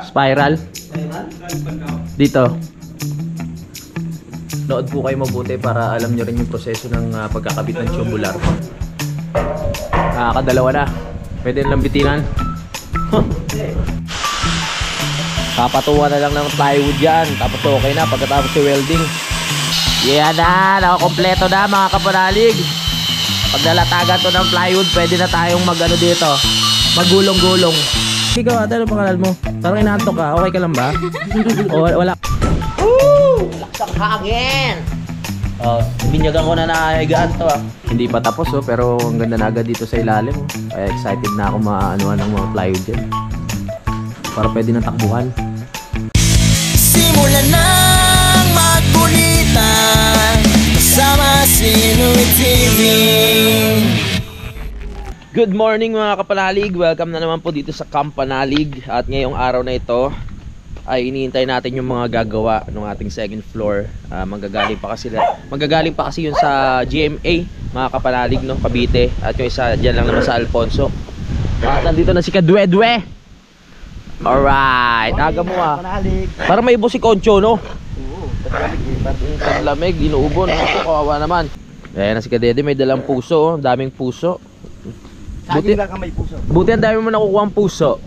Spiral. Dito. Nood po kayo mabuti para alam nyo rin yung proseso ng pagkakabit ng tubular. Nakakadalawa na. Pwede lang bitinan. Kapatuwa na lang ng plywood yan. Tapos okay na pagkatapos si welding. Yan na. Nakakompleto na mga kapanalig. Pag nalatagan to ng plywood, pwede na tayong mag-ano dito. Magulong-gulong. Ikaw ate, ano pangalan mo? Parang inaantok ka. Okay ka lang ba? O wala? Woo! Laksang hangin! Binyagan ko na nakahigaan to Hindi pa tapos pero ang ganda na agad dito sa ilalim. Kaya excited na ako maanuan ng mga plywood dyan. Para pwede nang takbuhan. Simulan ng magkulitan kasama si Louie TV. Good morning mga kapanalig. Welcome na naman po dito sa Kampanalig. At ngayong araw na ito ay iniintay natin yung mga gagawa ng ating second floor. Manggagaling pa kasi yun sa GMA mga kapanalig, no? Cavite. At yung isa dyan lang naman sa Alfonso. At nandito na si Kadwedwe. Alright, aga mo Parang may ibo si Concho, no? Oo, lamig, inuubon. Kawawa naman. Ayan na si Kadede, may dalang puso. Daming puso. Buti lang ka may puso. Buti ang dami mo nakukuha ang puso.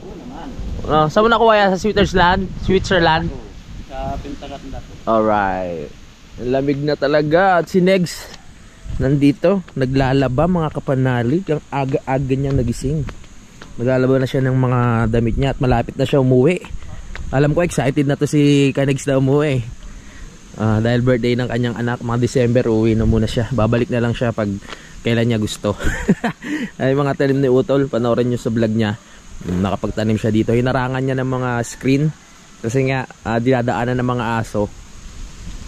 Saan mo nakuha yan? Sa Switzerland? Sa Pintagat. Alright. Lamig na talaga. At si Negs nandito, naglalaba mga kapanalig. Ang aga-aga niyang nagising. Naglalaba na siya ng mga damit niya at malapit na siya umuwi. Alam ko excited na to si Kanegs na umuwi. Dahil birthday ng kanyang anak, mga December, uwi na muna siya. Babalik na lang siya pag kailan niya gusto. Ay mga tanim ni Utol, panoorin nyo sa vlog niya. Nakapagtanim siya dito. Hinarangan niya ng mga screen kasi nga dinadaanan ng mga aso.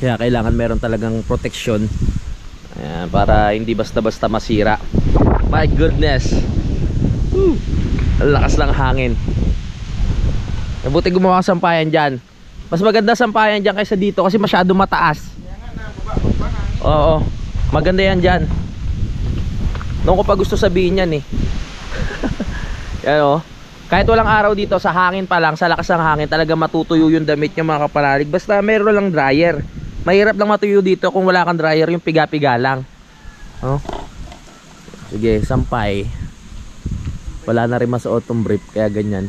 Kaya kailangan meron talagang protection. Ayan, para hindi basta-basta masira. My goodness. Woo! Lakas lang hangin. Mabuti gumawa ka sampayan dyan. Mas maganda sampayan dyan kaysa dito kasi masyado mataas. Oo, maganda yan dyan. Noon ko pa gusto sabihin yan Yan kahit walang araw dito, sa hangin pa lang, sa lakas ng hangin, talaga matutuyo yung damit nyo mga kapanalig. Basta meron lang dryer. Mahirap lang matuyo dito kung wala kang dryer, yung piga-piga lang. Sige, sampay. Wala na rin masuot tong brief, kaya ganyan.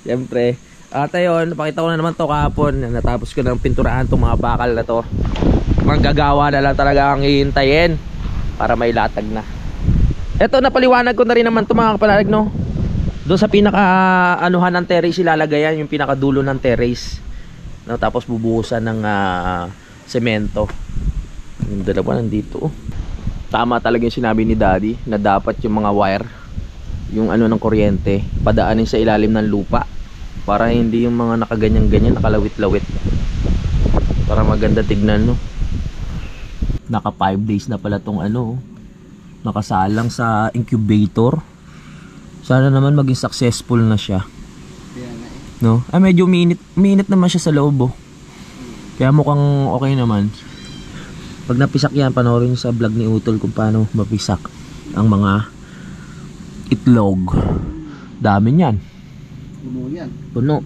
Siyempre. At ayun, napakita ko na naman to kahapon. Natapos ko ng pinturahan tong mga bakal na to. Manggagawa na lang talaga ang hihintayin para may latag na. Eto, napaliwanag ko na rin naman to mga kapanalig, no? Doon sa pinaka anuhan ng terrace ilalagayan, yung pinaka dulo ng terrace, no? Tapos bubuhusan ng semento. Yung dalawa nandito. Tama talaga yung sinabi ni Daddy na dapat yung mga wire, yung ano ng kuryente, padaanin sa ilalim ng lupa para hindi yung mga nakaganyan-ganyan, nakalawit-lawit. Para maganda tignan, no? Naka 5 days na pala tong nakasalang sa incubator. Sana naman maging successful na siya. No? Medyo minit naman siya sa loob, Kaya mukhang okay naman. Pag napisak yan, panoorin sa vlog ni Utol kung paano mapisak ang mga itlog. Dami niyan. Puno yan. Puno.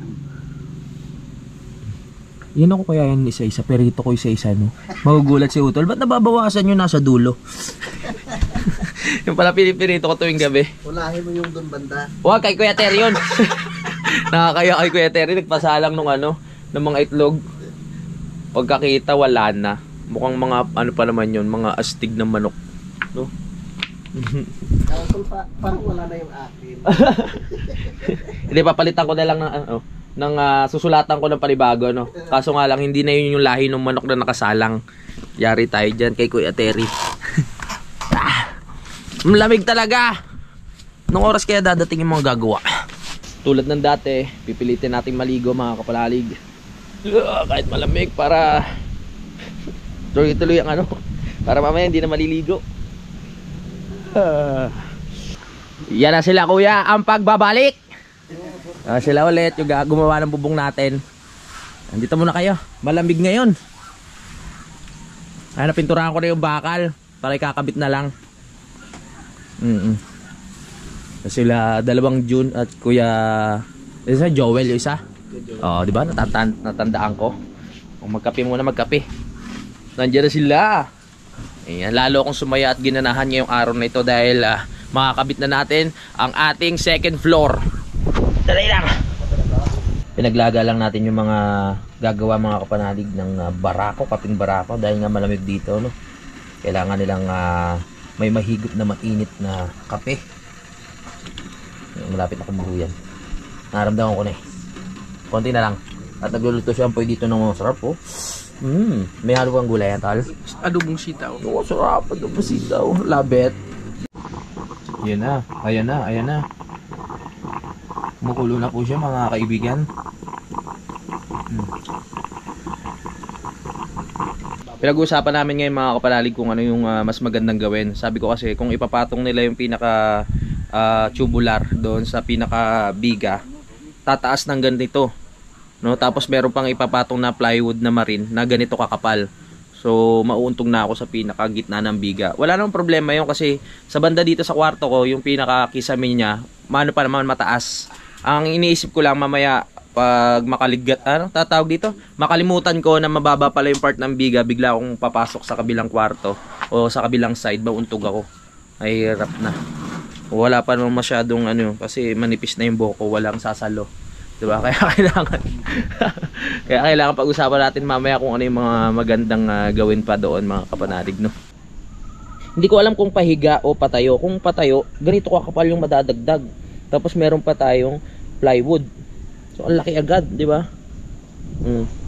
Yan ako kaya yan isa-isa. Perito ko isa-isa, no? Magugulat si Utol. Ba't nababawasan yun nasa dulo? Yung pala pinipirito ko tuwing gabi. Ulahin mo yung doon banda. Huwag, kay Kuya Terry yun. Nakakaya kay Kuya Terry. Nagpasalang ng ng mga itlog. Pagkakita, wala na. Mukhang mga pa naman yun, mga astig ng manok, no? Parang wala na yung akin. Hindi, papalitan ko na lang ng susulatan ko ng panibago, no? Kaso nga lang, hindi na yun yung lahi ng manok na nakasalang. Yari tayo dyan kay Kuya Terry. Malamig talaga. Nung oras kaya dadating yung mga gagawa. Tulad ng dati, pipilitin natin maligo mga kapalalig. Kahit malamig para tuloy-tuloy ang para mamaya hindi na maliligo. Yan na sila kuya, ang pagbabalik. Sila ulit yung gumawa ng bubong natin. Nandito muna kayo, malamig ngayon. Ay, napinturahan ko na yung bakal para ikakabit na lang. Sila dalawang June at Kuya isa Joel yung isa. Oh, di ba? Natandaan ko. Kung magkape muna, magkape. Nandiyan na sila. Ayan, lalo akong sumaya at ginanahan ngayong araw na ito dahil makakabit na natin ang ating second floor. Dali lang. Pinaglaga lang natin yung mga gagawa mga kapanalig ng barako, kaping barako dahil nga malamig dito, no. Kailangan nilang may mahigop na mainit na kape. Malapit na kumuhuyan. Naramdaman ko na eh. Konti na lang. At nagluluto siya ang dito ng masarap oh. May halo kang gulay yan, tal? Adobong sitaw. Oo, sarap. Adobong sitaw. Labet. Ayan na. Ayan na. Ayan na. Kumukulo na po siya mga kaibigan. Pinag-uusapan namin ngayon mga kapanalig kung ano yung mas magandang gawin. Sabi ko kasi kung ipapatong nila yung pinaka tubular doon sa pinaka biga, tataas ng ganito, no? Tapos meron pang ipapatong na plywood na marin na ganito kakapal. So mauuntog na ako sa pinaka gitna ng biga. Wala namang problema yun kasi sa banda dito sa kwarto ko, yung pinaka kisame niya, mano pa naman mataas. Ang iniisip ko lang mamaya pag tatawag dito, makalimutan ko na mababa pala yung part ng biga, bigla akong papasok sa kabilang kwarto o sa kabilang side, mauuntog ako. Ay hirap na. Wala pa naman masyadong kasi manipis na yung buhok ko, walang sasalo. Diba? Kaya kailangan pag-usapan natin mamaya kung ano yung mga magandang gawin pa doon mga kapanalig, no? Hindi ko alam kung pahiga o patayo. Kung patayo, ganito kakapal yung madadagdag. Tapos meron pa tayong plywood. So ang laki agad, di ba?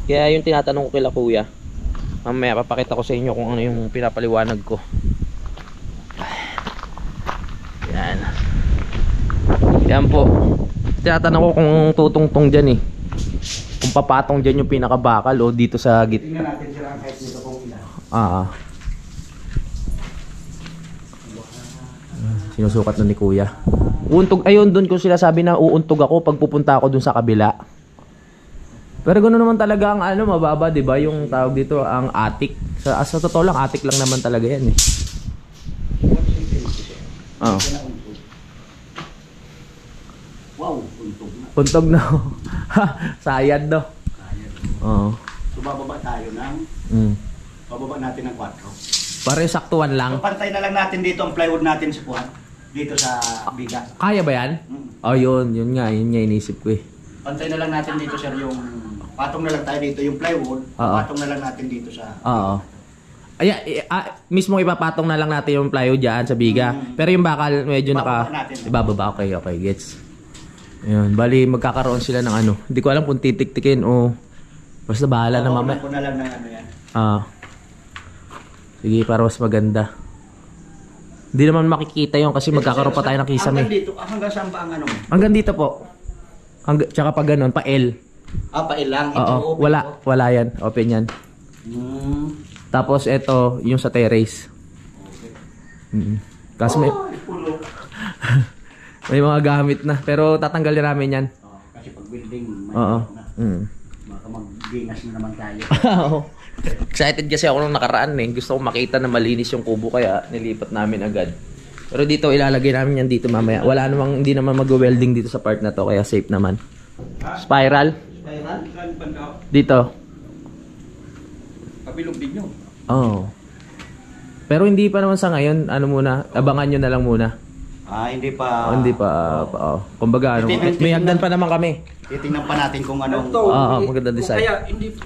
Kaya yung tinatanong ko kila kuya. Mamaya papakita ko sa inyo kung ano yung pinapaliwanag ko. Yan. Yan po. Tinatanong ko kung tutungtong dyan eh. Kung papatong dyan yung pinakabakal o dito sa gitna. Tingnan natin sila ang height nito kung ilan. Sinusukat na ni kuya. Uuntog, ayun dun ko sila sabi na uuntog ako pag pupunta ako dun sa kabila. Pero ganoon naman talaga ang mababa, 'di ba? Yung tawag dito ang attic. Sa totoo lang attic lang naman talaga 'yan eh. Oo. Wow, untog na. Untog na. Sayad no. Oo. So bababa tayo ng bababa natin ng 4. Pare saktuan lang. So pantay na lang natin dito ang plywood natin sa kuwan. Dito sa biga. Kaya ba 'yan? Oh, yun nga inisip ko eh. Pantay na lang natin dito sir yung patong na lang tayo dito yung plywood. Patong na lang natin dito sa. Oo. Ay, mismo ipapatong na lang natin yung plywood diyan sa biga. Pero yung bakal medyo ibababa. Okay, gets. Ayun, bali magkakaroon sila ng Hindi ko alam kung titik-tikin o basta bahala na mamaya. Ko na lang ng yan. Sige, para mas maganda. Hindi naman makikita yon kasi magkakaroon pa tayo ng kisame. Hanggang dito, hanggang saan pa ang Hanggang dito po. Tsaka pa ganun, pa L. Pa L lang. Oo, wala yan. Open yan. Tapos ito, yung sa terrace. Okay. Kasi may mga gamit na. Pero tatanggalin namin yan. Kasi pag building, may baka mag-gingas na naman tayo. Excited kasi ako nung nakaraan eh. Gusto ko makita na malinis yung kubo kaya nilipat namin agad. Pero dito ilalagay namin yan dito mamaya. Hindi naman mag-welding dito sa part na to kaya safe naman. Spiral? Dito. Kabilog din yun. Oo. Pero hindi pa naman sa ngayon. Muna? Abangan nyo na lang muna. Hindi pa. Hindi pa. Kumbaga may hagdan pa naman kami. Titingnan pa natin kung anong. Magandang design. Kaya hindi.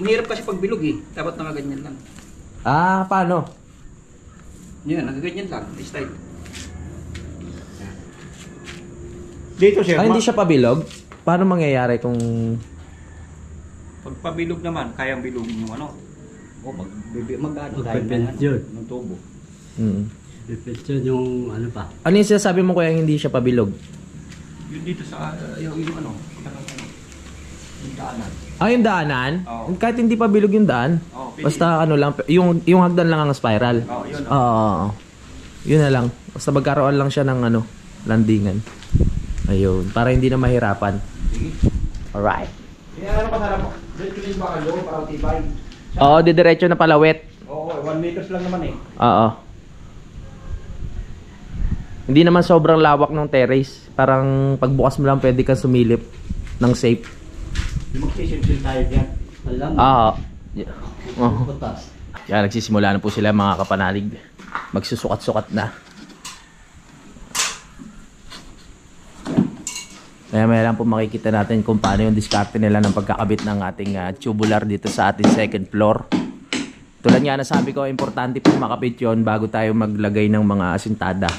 Mahirap kasi pag bilog eh. Dapat nakaganyan lang. Paano? Yan, nakaganyan lang. This type. Dito sir. Hindi siya pabilog? Paano mangyayari kung... Pag pabilog naman, kayang bilog yung Mag-ano tayo ng tubo. Pipicture yung pa. Ano yung sinasabi mo kaya hindi siya pabilog? Yun dito sa, yung yung daanan. Yung daanan? Oo. Kahit hindi pabilog yung daan? Oo, basta lang, yung hagdan lang ang spiral? Oo, yun. Yun na lang. Basta magkaroon lang siya ng landingan. Ayun, para hindi na mahirapan. Alright. Kaya pa sarap mo? Dito yung bakalo, parang tibay. Didiretso na palawet. 1 meters lang naman eh. Hindi naman sobrang lawak ng terrace. Parang pagbukas mo lang pwede kang sumilip ng safe. Mag-isimple tayo dyan. Alam mo. Yeah. Oh. Putas. Yan, nagsisimula na po sila mga kapanalig. Magsusukat-sukat na. Maya lang po makikita natin kung paano yung diskarte nila ng pagkakabit ng ating tubular dito sa ating second floor. Tulad nga na sabi ko, importante po makabit yon bago tayo maglagay ng mga asintada.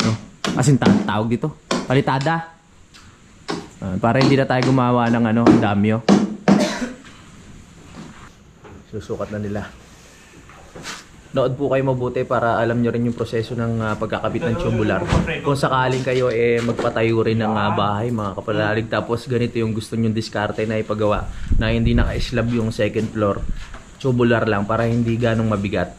No? Asintada, tawag dito. Palitada. Para hindi na tayo gumawa ng damyo. Susukat na nila. Nood po kayo mabuti para alam nyo rin yung proseso ng pagkakabit ng tubular. Kung sakaling kayo magpatayo rin ng bahay, mga kapalalig, tapos ganito yung gusto nyong diskarte na ipagawa na hindi naka-slab yung second floor, tubular lang para hindi ganong mabigat.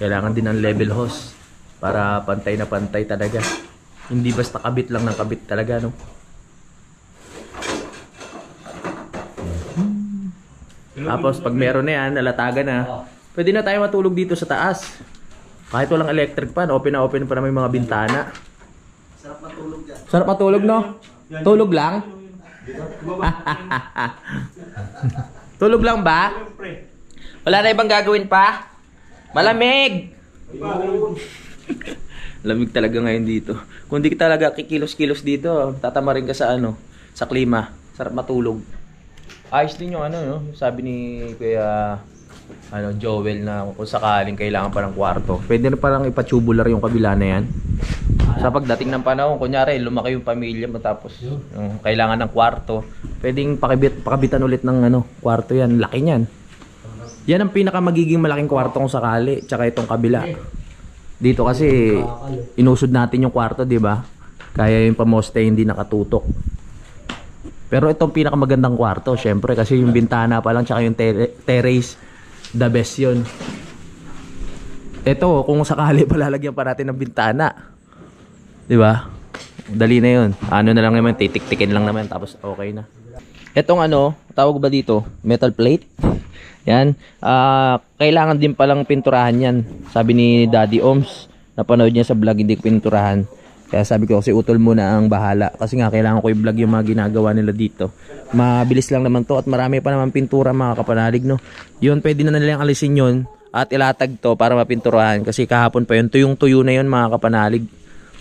Kailangan din ng level hose para pantay na pantay talaga. Hindi basta kabit lang ng kabit talaga, no? Tapos pag meron na yan, nalatagan na, pwede na tayo matulog dito sa taas. Kahit walang electric fan, open na open pa na may mga bintana. Sarap matulog dyan. Sarap matulog, no? Tulog lang? Tulog lang ba? Wala na ibang gagawin pa? Malamig! Lamig talaga ngayon dito. Kung di ka talaga kikilos-kilos dito, tatama rin ka sa sa klima. Sarap matulog. Ayos din yung no? Sabi ni Kuya Joel na kung sakaling kailangan pa ng kwarto, pwede na parang ipatubular yung kabila na yan. Sa pagdating ng panahon, kunyari lumaki yung pamilya mo tapos kailangan ng kwarto, pwedeng pakabitan ulit ng kwarto yan. Laki niyan. Yan ang pinaka magiging malaking kwarto kung sakali, tsaka itong kabila. Dito kasi inusod natin yung kwarto, di ba? Kaya yung pamoste hindi nakatutok. Pero itong pinakamagandang kwarto, syempre, kasi yung bintana pa lang tsaka yung terrace, the best yun. Ito, kung sakali palalagyan pa natin ng bintana, di ba? Dali na yun. Ano na lang naman, titik-tikin lang naman, tapos okay na. Itong tawag ba dito? Metal plate? Yan. Kailangan din palang pinturahan yan. Sabi ni Daddy Oms, napanood niya sa vlog, hindi ko pinturahan. Kaya sabi ko kasi utol muna ang bahala. Kasi nga kailangan ko i-vlog yung mga ginagawa nila dito. Mabilis lang naman to at marami pa naman pintura mga kapanalig, no. Yun, pwede na nilang alisin yun at ilatag to para mapinturahan. Kasi kahapon pa yun, tuyong-tuyo na yun mga kapanalig.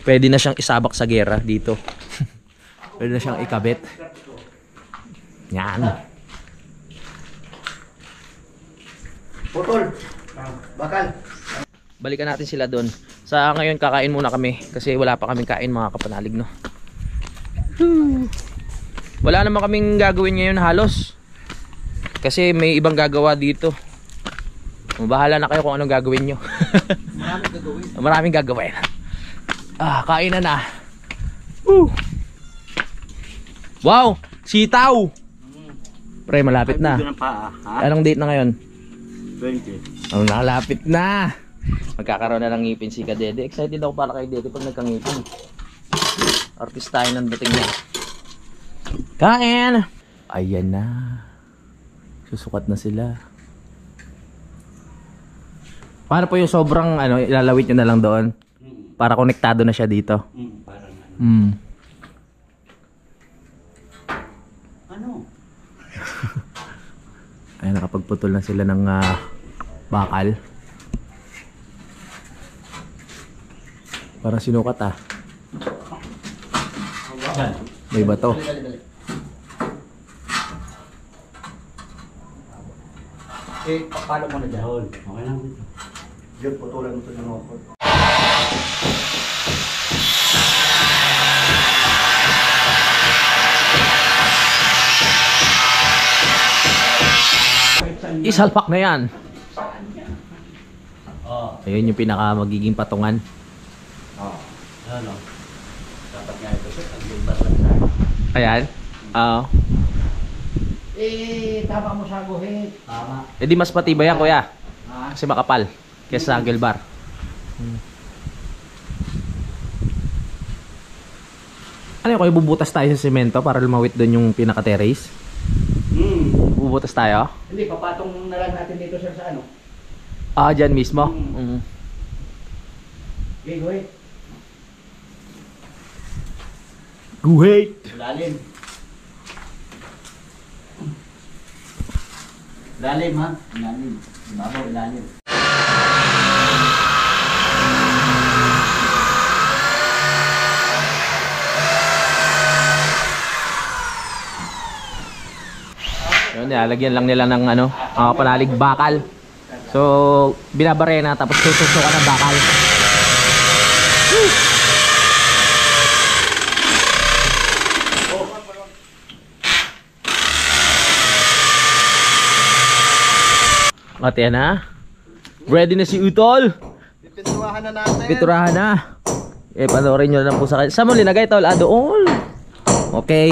Pwede na siyang isabak sa gera dito. Pwede na siyang ikabit. Yan. Putol. Bakal. Balikan natin sila doon. Sa ngayon kakain muna kami kasi wala pa kaming kain mga kapanalig, no. Wala naman kaming gagawin ngayon halos. Kasi may ibang gagawa dito. Bahala na kayo kung anong gagawin nyo. Maraming gagawin. Maraming gagawin. Kain na. Wow! Sitaw! Pre, malapit na. Anong date na ngayon? 20. Nakalapit na. Magkakaroon na ng ngipin si Kadede. Excited ako para kay Dede pag nagkangipin. Artistahin ng dating niya. Kain! Ayan na. Susukat na sila. Paano po yung sobrang ilalawit nyo na lang doon? Para konektado na siya dito. Parang Ayan, nakapagputol na sila ng bakal. Parang sinukat May bato. Paano mo na dyan? Okay lang dito. Yun, putulan mo ito ng okot. Isalpak na yan. Ayun yung pinaka magiging patungan. Dapat nga ito siya, ang gilbat lang sa Ayan. tama mo sa guhit. Tama. Di mas matibay yan, kuya. Kasi makapal. Kesa sa gelbar. Ano yung kuya, bubutas tayo sa semento para lumawit doon yung pinaka-terrace? Bubutas tayo? Hindi, papatong na lang natin dito sir sa Ah, dyan mismo? Okay, go ahead. Guhit! Lalim. Lalim ha? Lalim. Ibabaw, ilalim. Yun, nilalagyan lang nila ng ano, panalig bakal. So, binabarena tapos tutusukan ng bakal. At yan na. Ready na si Utol. Pipinturahan na natin. Piturahan na. Panoorin nyo na lang po sa kanya. Saan mo linagay, Tol? Doon. Okay.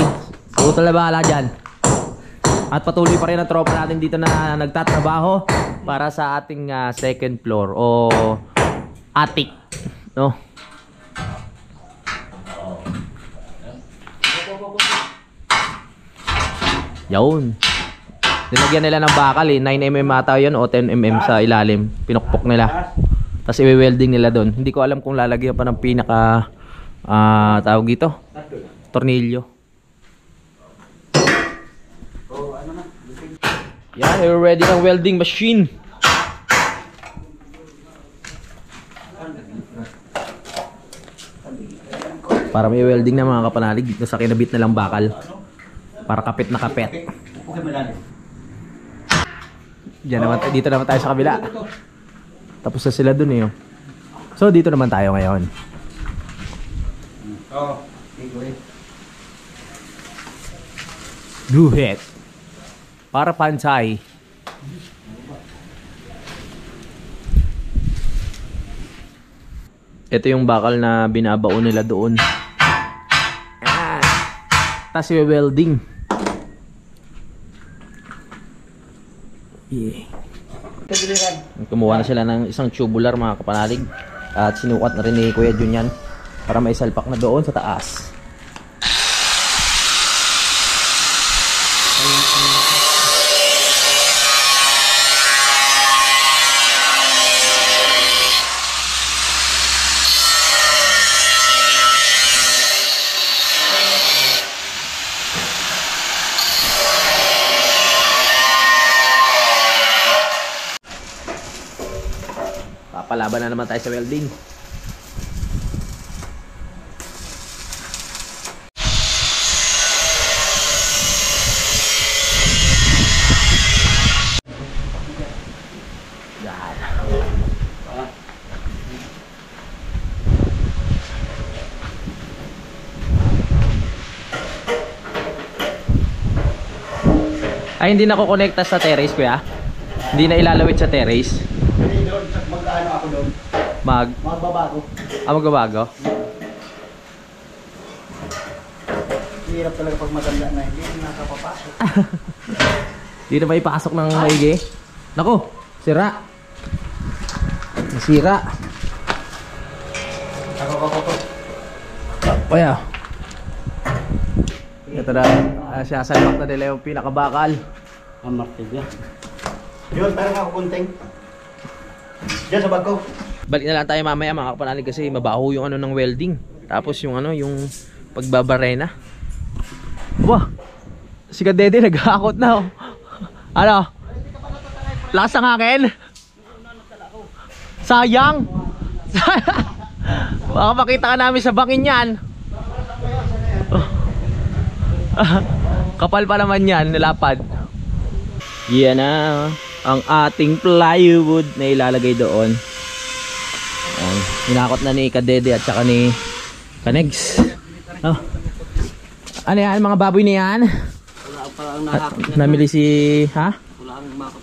Si Utol na bahala dyan. At patuloy pa rin ang tropa natin dito na nagtatrabaho para sa ating second floor o attic. No? Yun. Nilagyan nila ng bakal 9mm ata yun o 10mm sa ilalim. Pinukpok nila. Tapos i-welding nila doon. Hindi ko alam kung lalagyan pa ng pinaka tawag dito, tornilyo. Yan, we're ready ng welding machine. Para may welding na mga kapanalig dito sa kinabit na lang bakal. Para kapit na kapit. Okay, malalim. Diyan naman, dito naman tayo sa kabila. Tapos na sila dun eh. So dito naman tayo ngayon. Okay, go ahead. Guhit. Para pansay. Ito yung bakal na binabaon nila doon. Tapos i-welding. Yeah. Kumuha na sila ng isang tubular mga kapanalig. At sinukat na rin ni Kuya Jun yan para may salpak na doon sa taas. Papalaban na naman tayo sa welding. Yan. Ay, hindi na ko konekta sa terrace, kuya. Hindi na ilalawit sa terrace. Hindi doon, mag-ano ako doon. Magbabago. Magbabago? Hirap talaga pag matanda na hindi nakapapasok. Hindi na maipasok ng maigi. Naku, sira. Nasira. Ako. Kaya. Ito na, siyasalpak na nila yung pinakabakal. Ang martilya. Yun, parang ako kunting. Diyan sa bag ko. Balik na lang tayo mamaya mga kapanalig kasi mabaho yung ano ng welding. Tapos yung ano, yung pagbabarena. Wah! Si Kadede nag-aakot na oh. Ano? Lakas ng hangin? Sayang! Baka makita ka namin sa bangin yan. Oh. Kapal pa naman yan, nilapad. Yan na ang ating plywood na ilalagay doon. Hinakot na ni Kadede at saka ni Kanegs. Oh. Ano yan, mga baboy na yan? Namili si... Ha?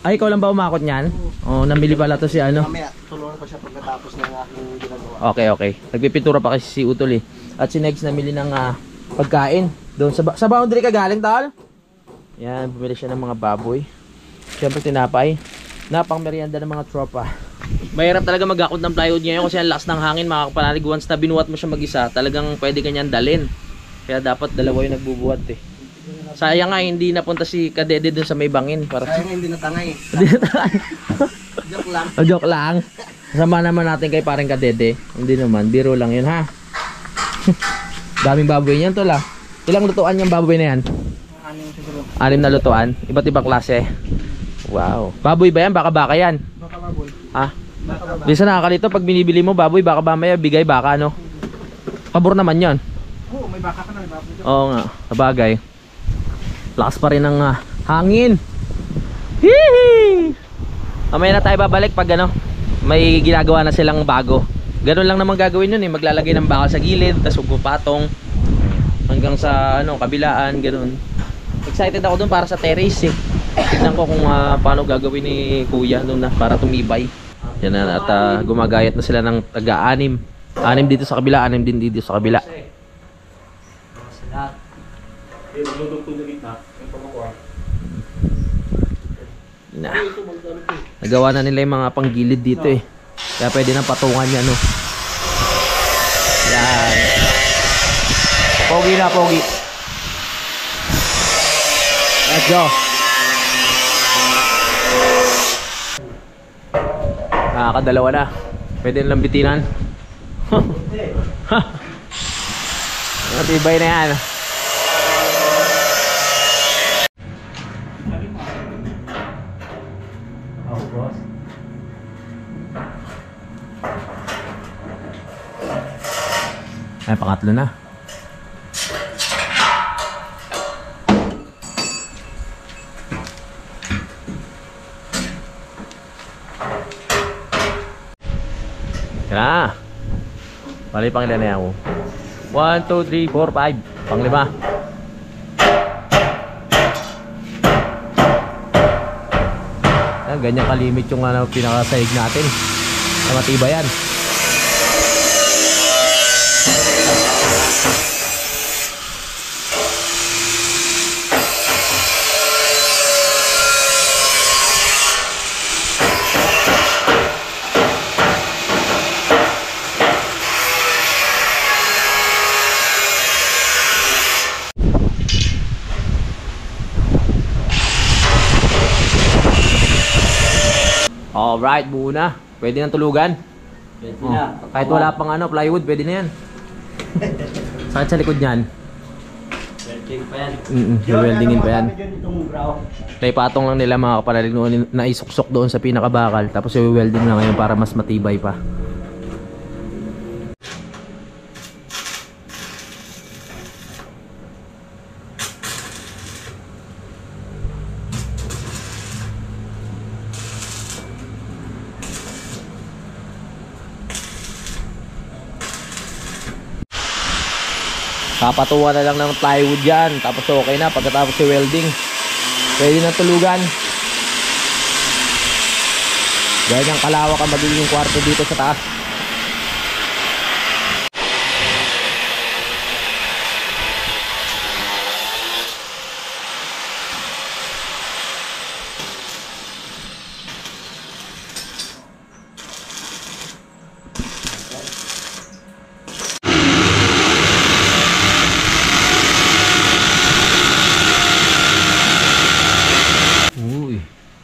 Ay, ikaw lang ba umakot niyan? Oh, namili pala to si ano. Mamaya, tulungan ko siya pagkatapos ng aking ginagawa. Okay. Nagpipintura pa kasi si Utol eh. At si Negs namili ng pagkain. Doon sa boundary ka galing, Tal? Yan, bumili siya ng mga baboy. Siyempre tinapay. Napang merienda ng mga tropa. Mahirap talaga mag-akot ng plywood ngayon kasi ang lakas ng hangin mga kapanalig. Once na binuhat mo siya mag-isa, talagang pwede kanyang dalin. Kaya dapat dalawa yung nagbubuhat eh. Sayang nga hindi napunta si Kadede dun sa may bangin. Sayang hindi natangay. Hindi natangay. Joke lang. O, joke lang. Kasama naman natin kay pareng Kadede. Hindi naman, biro lang yun ha. Daming baboy niyan tol ah. Ilang lutuan yung baboy na yan? 6 na lutuan? Iba't ibang klase. Wow. Baboy ba yan? Baka yan? Baka baboy. Ha? Bisa nakakalito pag binibili mo baboy, baka mamaya bigay baka no? Pabor naman yan. Oo, may baka ka na, may baboy. Oo nga, sabagay. Lakas pa rin ng hangin. Hihi! Mamaya na tayo babalik pag ano, may ginagawa na silang bago. Ganun lang naman gagawin nun eh, maglalagay ng bakal sa gilid, tas patong hanggang sa ano, kabilaan, ganun. Excited ako dun para sa terrace eh. Tignan ko kung paano gagawin ni Kuya dun na para tumibay. Yan na, at gumagayat na sila ng taga-6. 6 dito sa kabila, 6 din dito sa kabila. Na. Nagawa na nila yung mga panggilid dito eh. Kaya pwede na patungan yan no. Yan. Pogi na, pogi. Let's go. Nakakadalawa na. Pwede nilang bitinan. Matibay na yan. Ay, pangatlo na. Kaya. Bali pang ilan na yan ako. 1, 2, 3, 4, 5. Pang 5. Ayan, ganyan kalimit yung pinakasaig natin. Na matibay yan. Alright, buo na. Pwede nang tulugan. Pwede na. Kahit wala pang plywood, pwede na yan. Sakit sa likod niyan. Welding pa yan. Weldingin pa yan. Itong brow. Naipatong lang nila mga kapanalig noon na isuksok doon sa pinakabakal. Tapos i-welding na ngayon para mas matibay pa. Kapatuwa na lang ng plywood yan. Tapos okay na. Pagkatapos si welding, pwede na tulugan. Ganyang kalawak ang magiging kwarto dito sa taas.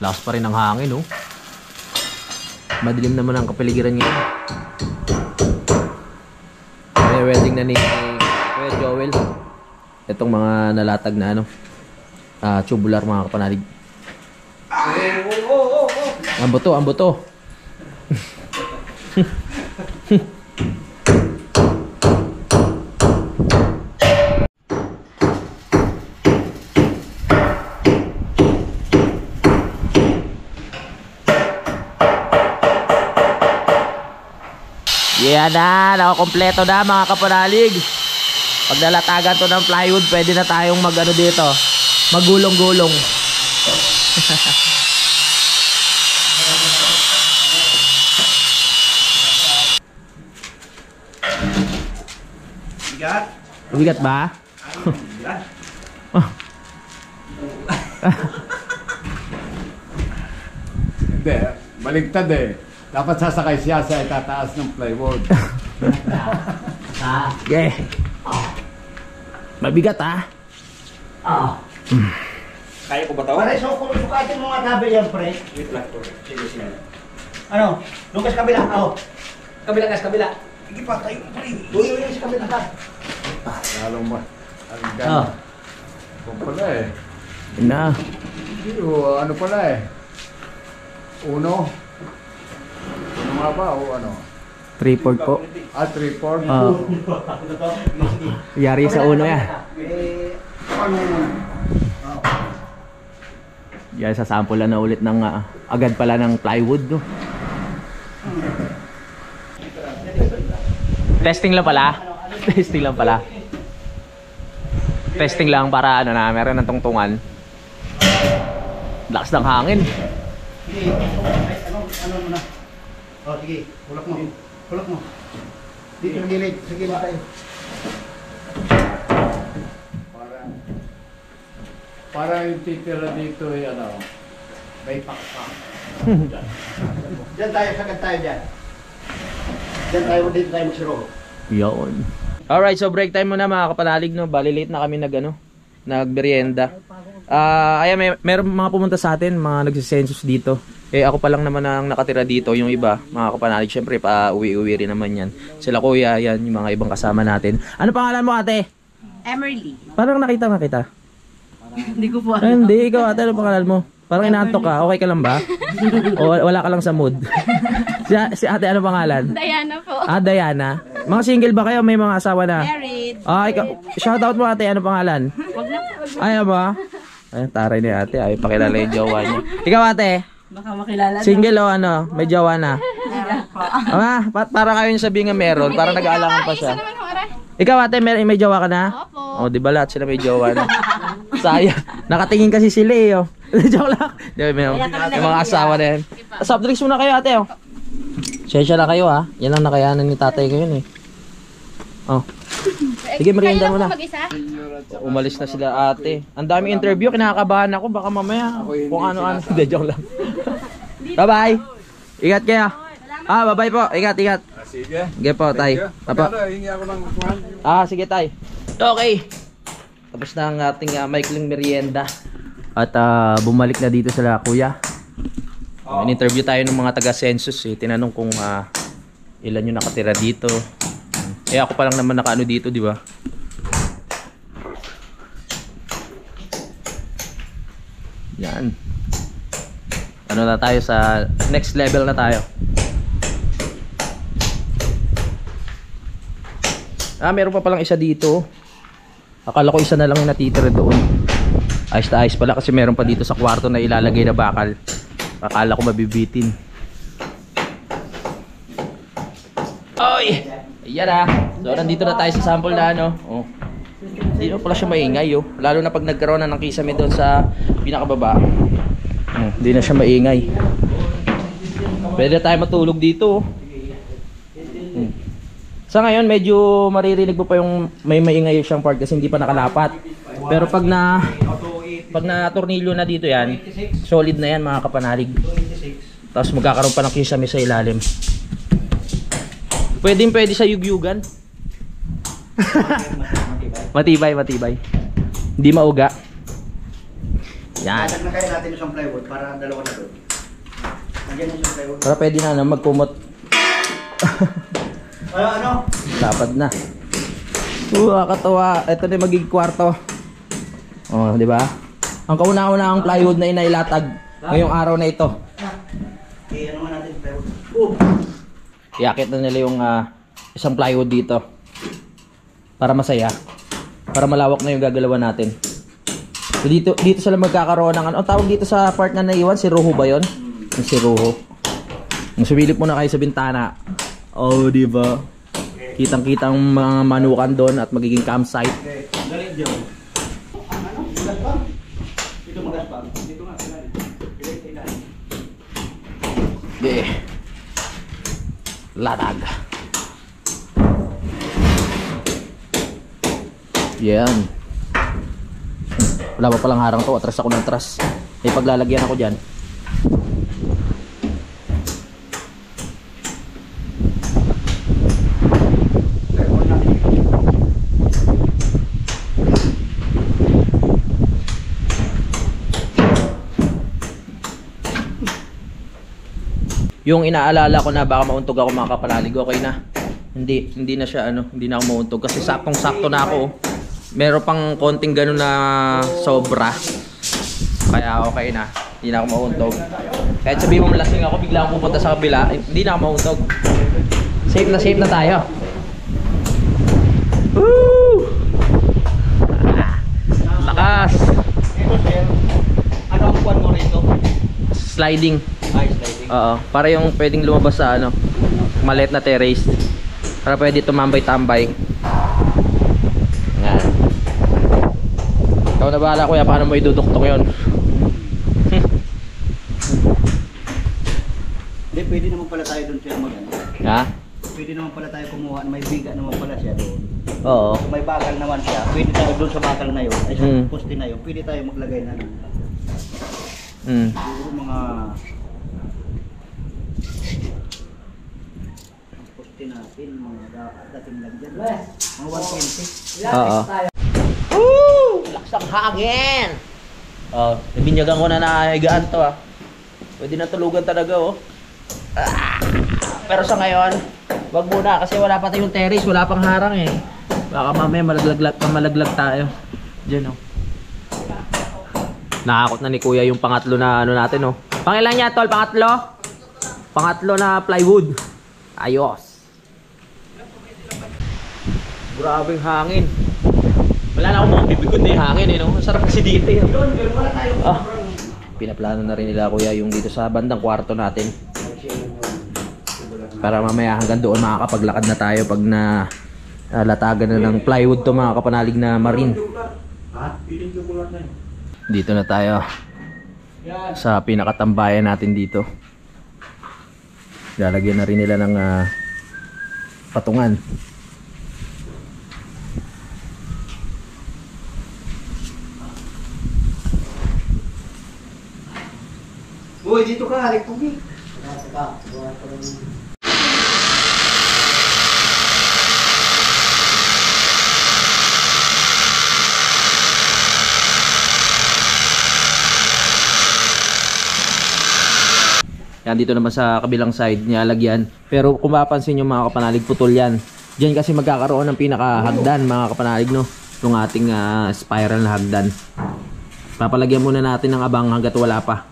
Lakas pa rin ang hangin, oh. Madilim naman ang kapaligiran ngayon. May welding na ni Kuya Joel. Itong mga nalatag na tubular mga kapanalig. Ang buto, ang buto. Yan na, nakakompleto na mga kapanalig. Pag nalatagan to ng plywood, pwede na tayong dito, magulong-gulong. Bigat. Bigat ba? Bigat. Hindi, baligtad eh. Dapat sasakay siya sa itataas ng plywood. Okay. Mabigat Kaya ko ba tao? Pare, sukatin mo nga tabi yan, pre. Wait lang po. Sige, sige. Ano? Lucas kabila. Oh. Kabila kas, kabila. Sige pa, tayo. Uy, sa kabila ka. Lalong ba? Ang Oh. ganda. Kung pala eh. Na. Ano pala eh. Uno. Ano nga ba o ano? 3-4 po. 3-4. Yari sa uno yan. Ano muna? Yan, sasample na ulit ng agad pala ng plywood, no? Testing lang pala. Testing lang pala. Testing lang para ano na, meron ng tungtungan. Lakas ng hangin. Sige, ano muna? Oh, sige, hulak mo. Hulak mo. Dito sa gilid, sa gilid tayo. Para yung titira dito ay ano, may pakpak. Diyan tayo, sagad tayo dyan. Diyan tayo, dito tayo magsiro. Yun. Alright, so break time muna mga kapanalig, no? Bali late na kami nagmerienda. Ayan, meron mga pumunta sa atin, mga nagsisensus dito. Eh ako pa lang naman ang nakatira dito, yung iba, mga kapanalig, syempre pa uwi-uwi rin naman yan. Sila kuya, yan, yung mga ibang kasama natin. Ano pangalan mo, ate? Emerly. Parang nakita kita. Hindi ko po Ay, hindi, ikaw ate, ano pangalan mo? Parang inaantok ka, okay ka lang ba? O wala ka lang sa mood? si ate, ano pangalan? Diana po. Diana. Mga single ba kayo? May mga asawa na? Married. Ikaw, shoutout mo ate, ano pangalan? Wag na po. Ayaw ba? Ay, taray ni ate, ayaw pakilala yung jowa niya. Ikaw ate, Baka makilala na. single o ano? May jowa na? Meron po. Para kayo yung sabihin nga meron, para nag-aalangan pa siya. Isa naman ho, aray. Ikaw ate, may jowa ka na? Opo. O, di ba lahat sila may jowa na? Sayang. Nakatingin kasi sila eh, oh. Joke lang. Di ba, may mga asawa na yan. Soft drinks muna kayo ate, oh. Sensya na kayo, ha. Yan ang nakayanan ni tatay ngayon, eh. Oh. Sige, merienda muna. Mag-isa? Umalis na sila ate. Ang daming interview, kinakabahan ako. Baka mamaya kung ano-ano. Hindi, joke lang. Bye-bye. Ingat kayo. Bye-bye po. Ingat. Sige. Sige po, tay. Papa. Hingi ako ng kuhan. Sige, tay. Okay. Tapos na ang ating maikling merienda. At bumalik na dito sila kuya. In-interview tayo ng mga taga-census. Tinanong kung ilan yung nakatira dito. Ako pa lang naman nakaano dito, di ba? Yan. Ano na tayo sa next level na tayo. Meron pa palang isa dito. Akala ko isa na lang yung natitira doon. Ayos na ayos pala kasi meron pa dito sa kwarto na ilalagay na bakal. Akala ko mabibitin. Oy! Ayan So nandito na tayo sa sample na ano. Oh. Hindi na pala siya maingay lalo na pag nagkaroon na ng kisame doon sa pinakababa. Hindi na siya maingay. Pwede tayo matulog dito. Sa ngayon medyo maririnig mo pa yung may maingay siyang part kasi hindi pa nakalapat. Pero pag na tornilyo na dito yan, solid na yan mga kapanalig. Tapos magkakaroon pa ng kisame sa ilalim. Pwede sa yugyugan. Matibay. Hindi mauga. Yan. Atak na kaya natin yung plywood para dalawa na doon. Nandiyan yung plywood. Para pwede na magkumot. Ano? Lapad na. Katawa. Ito na yung magiging kwarto. Oh, di ba? Ang kauna-una ang plywood na inailatag ngayong araw na ito. Ano nga natin plywood? Iakit na nila yung isang plywood dito. Para masaya. Para malawak na yung gagalawan natin. So dito sila magkakaroon ng ano tawag dito sa part na naiwan, si Roho ba 'yon? Si Roho. Sumilip muna kayo sa bintana. Oh, di ba? Kitang-kita ang mga manukan doon at magiging campsite. Galing diyo. Ano? Magaspang? Dito magaspang. Dito nga sila. Latag. Yan. Wala pa palang harang to. Atras ako ng atras. May paglalagyan ako dyan. Yung inaalala ko na baka mauntog ako mga kapanalig, okay na. Hindi na siya hindi na ako mauntog kasi saktong-sakto na ako. Meron pang konting ganun na sobra. Kaya okay na. Hindi na ako mauntog. Kahit sabihin mo lasing ako, bigla akong pupunta sa kabila, hindi na ako mauntog. Safe na tayo. Woo! Lakas! Ito sir, ano ang kuwan mo rito? Sliding. Ay, sliding. Oo, para yung pwedeng lumabas sa maliit na terrace. Para pwede tumambay-tambay. Yan. Ikaw na bahala kuya, paano mo iduduktok yun? Hindi, pwede naman pala tayo doon sir mag Ha? Pwede naman pala tayo kumuha, may biga naman pala siya doon. Oo. Kung may bakal naman siya, pwede tayo doon sa bakal na yun, ay sa Mm. poste na yun, pwede tayo maglagay na siguro mga poste natin, mga dating lang dyan. Mga 120. Oo. Woo! Lakas ang hangin! Oh, nabinyagan ko na nahigaan to Pwede na tulugan talaga Pero sa ngayon, wag muna kasi wala pa tayong terrace, wala pang harang Baka mamaya malaglag tayo. Diyan Nakakot na ni kuya yung pangatlo na natin Pangilan niya tol, pangatlo? Pangatlo na plywood. Ayos. Grabing hangin. Wala na akong mga bibigod na yung hangin Sarap kasi dito Pinaplano na rin nila kuya yung dito sa bandang kwarto natin. Para mamaya hanggang doon makakapaglakad na tayo pag latagan na ng plywood to mga kapanalig na marine. Dito na tayo sa pinakatambayan natin dito. Lalagyan na rin nila ng patungan. Uy, dito ka, Alec Pugi. Yan, dito naman sa kabilang side niya lagyan. Pero kung mapapansin nyo mga kapanalig, putol yan. Diyan kasi magkakaroon ng pinakahagdan mga kapanalig Yung ating spiral na hagdan. Papalagyan muna natin ng abang hanggat wala pa.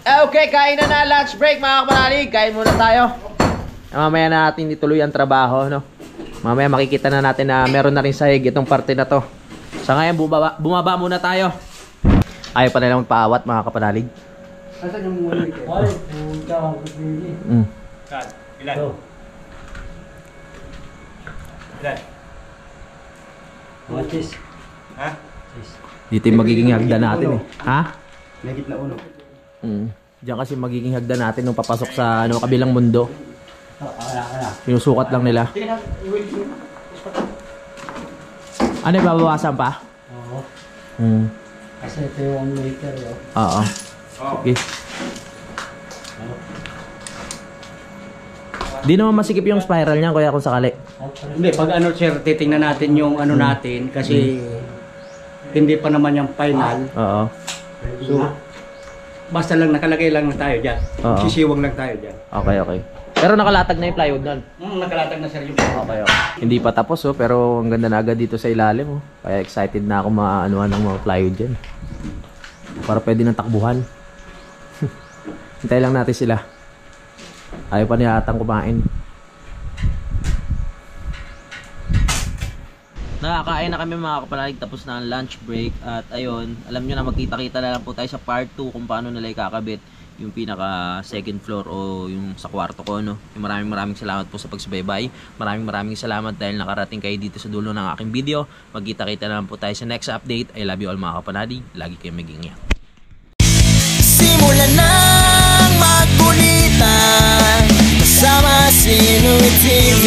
Okay, kain na lunch break mga kapanalig. Kain muna tayo. Mamaya natin ituloy ang trabaho Mamaya makikita na natin na meron na rin sahig itong parte na to. Sa ngayon, bumaba muna tayo. Ayaw pa nilang magpaawat mga kapanalig. Asan yung muli ko? Ilan? Ilan? Mga cheese. Ha? Dito yung magiging hagdan natin Ha? May gitna uno. Diyan kasi magiging hagdan natin nung papasok sa kabilang mundo. Sinusukat lang nila. Ano yung babawasan pa? Oo. Kasi ito yung 1 meter Oo. Sige. Di naman masikip yung spiral niya kuya kung sakali. Hindi, pag sir, titingnan natin yung natin kasi hindi pa naman yung final. Oo. So, basta lang nakalagay lang tayo dyan. Oo. Sisiwang lang tayo dyan. Okay. Pero nakalatag na yung plywood nun. Nakalatag na sir yung Okay. Hindi pa tapos pero ang ganda na agad dito sa ilalim Kaya excited na ako maanuhan ng mga plywood dyan. Para pwede nang takbuhan. Hintay lang natin sila. Ayaw pa nila atang kumain. Nakakain na kami mga kapanalig, tapos na ang lunch break. At ayun, alam nyo na magkita-kita na lang po tayo sa part 2 kung paano nila ikakabit yung pinaka second floor o yung sa kwarto ko Yung maraming salamat po sa pagsubaybay. Maraming salamat dahil nakarating kayo dito sa dulo ng aking video. Magkita-kita na lang po tayo sa next update. I love you all mga kapanalig. Lagi kayong mag-ingat. Simulan ng magkulitan kasama si Louie TV.